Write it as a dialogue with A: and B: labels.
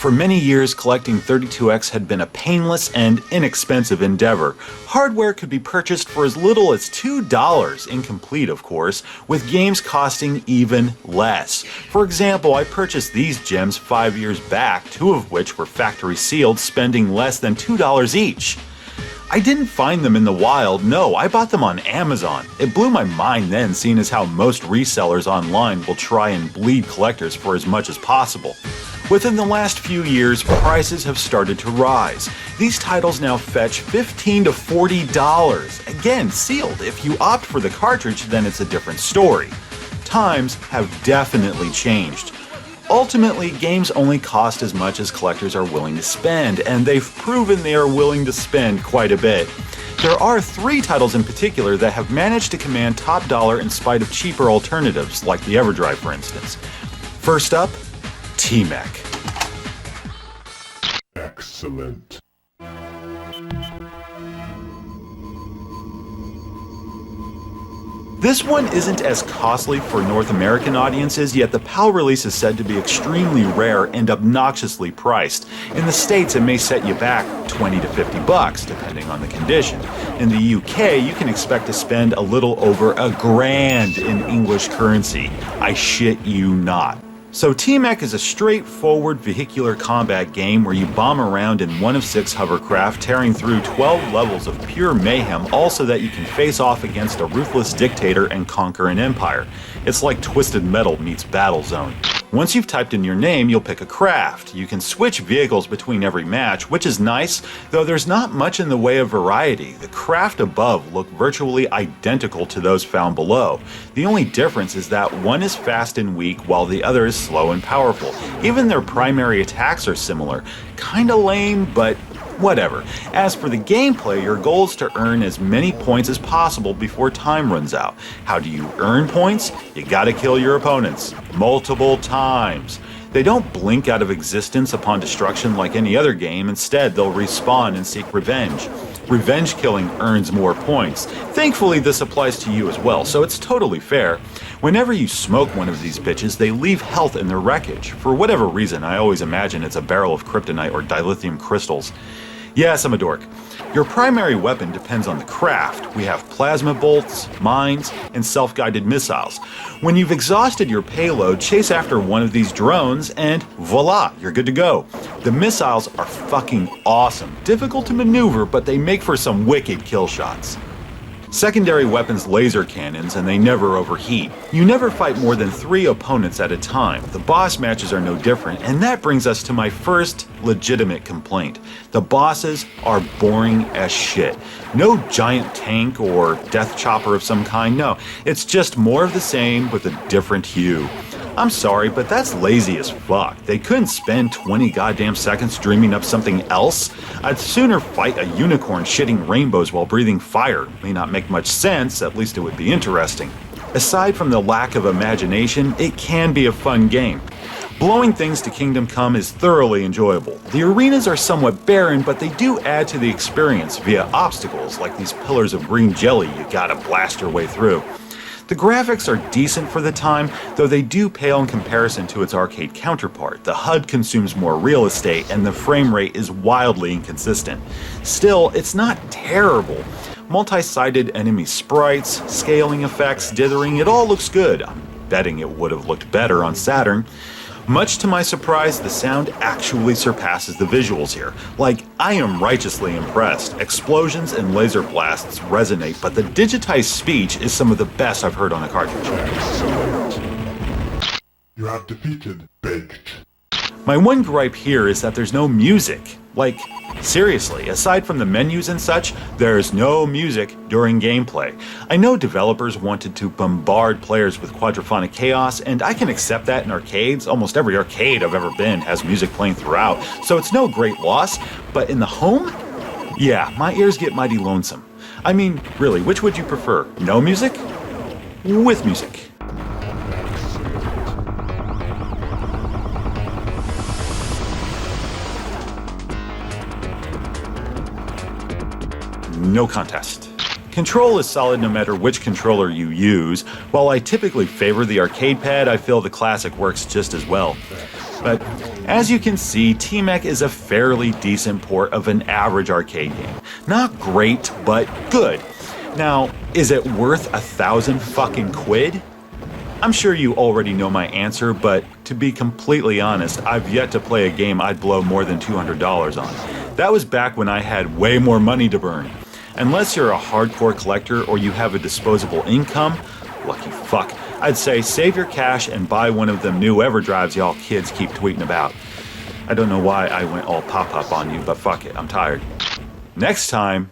A: For many years, collecting 32X had been a painless and inexpensive endeavor. Hardware could be purchased for as little as $2, incomplete of course, with games costing even less. For example, I purchased these gems 5 years back, 2 of which were factory sealed, spending less than $2 each. I didn't find them in the wild, no, I bought them on Amazon. It blew my mind then, seeing as how most resellers online will try and bleed collectors for as much as possible. Within the last few years, prices have started to rise. These titles now fetch $15 to $40. Again, sealed. If you opt for the cartridge, then it's a different story. Times have definitely changed. Ultimately, games only cost as much as collectors are willing to spend, and they've proven they are willing to spend quite a bit. There are 3 titles in particular that have managed to command top dollar in spite of cheaper alternatives, like the EverDrive for instance. First up, T-Mek.
B: Excellent.
A: This one isn't as costly for North American audiences, yet the PAL release is said to be extremely rare and obnoxiously priced. In the States, it may set you back $20 to $50, depending on the condition. In the UK, you can expect to spend a little over $1,000 in English currency. I shit you not. So T-Mek is a straightforward vehicular combat game where you bomb around in one of 6 hovercraft, tearing through 12 levels of pure mayhem, all so that you can face off against a ruthless dictator and conquer an empire. It's like Twisted Metal meets Battlezone. Once you've typed in your name, you'll pick a craft. You can switch vehicles between every match, which is nice, though there's not much in the way of variety. The craft above look virtually identical to those found below. The only difference is that one is fast and weak, while the other is slow and powerful. Even their primary attacks are similar. Kinda lame, but whatever. As for the gameplay, your goal is to earn as many points as possible before time runs out. How do you earn points? You gotta kill your opponents. Multiple times. They don't blink out of existence upon destruction like any other game. Instead, they'll respawn and seek revenge. Revenge killing earns more points. Thankfully, this applies to you as well, so it's totally fair. Whenever you smoke one of these bitches, they leave health in their wreckage. For whatever reason, I always imagine it's a barrel of kryptonite or dilithium crystals. Yes, I'm a dork. Your primary weapon depends on the craft. We have plasma bolts, mines, and self-guided missiles. When you've exhausted your payload, chase after one of these drones and voila, you're good to go. The missiles are fucking awesome. Difficult to maneuver, but they make for some wicked kill shots. Secondary weapons laser cannons, and they never overheat. You never fight more than 3 opponents at a time. The boss matches are no different, and that brings us to my first legitimate complaint. The bosses are boring as shit. No giant tank or death chopper of some kind, no. It's just more of the same with a different hue. I'm sorry, but that's lazy as fuck. They couldn't spend 20 goddamn seconds dreaming up something else. I'd sooner fight a unicorn shitting rainbows while breathing fire. May not make much sense, at least it would be interesting. Aside from the lack of imagination, it can be a fun game. Blowing things to Kingdom Come is thoroughly enjoyable. The arenas are somewhat barren, but they do add to the experience via obstacles like these pillars of green jelly you gotta blast your way through. The graphics are decent for the time, though they do pale in comparison to its arcade counterpart. The HUD consumes more real estate, and the frame rate is wildly inconsistent. Still, it's not terrible. Multi-sided enemy sprites, scaling effects, dithering, it all looks good. I'm betting it would have looked better on Saturn. Much to my surprise, the sound actually surpasses the visuals here. Like, I am righteously impressed. Explosions and laser blasts resonate, but the digitized speech is some of the best I've heard on a cartridge.
B: Excellent. You have defeated Baked.
A: My one gripe here is that there's no music. Like, seriously, aside from the menus and such, there's no music during gameplay. I know developers wanted to bombard players with quadraphonic chaos, and I can accept that in arcades. Almost every arcade I've ever been has music playing throughout, so it's no great loss. But in the home? Yeah, my ears get mighty lonesome. I mean, really, which would you prefer? No music? With music? No contest. Control is solid no matter which controller you use. While I typically favor the arcade pad, I feel the classic works just as well. But as you can see, T-Mek is a fairly decent port of an average arcade game. Not great, but good. Now, is it worth 1,000 fucking quid? I'm sure you already know my answer, but to be completely honest, I've yet to play a game I'd blow more than $200 on. That was back when I had way more money to burn. Unless you're a hardcore collector or you have a disposable income, lucky fuck, I'd say save your cash and buy one of them new EverDrives y'all kids keep tweeting about. I don't know why I went all pop-up on you, but fuck it, I'm tired. Next time,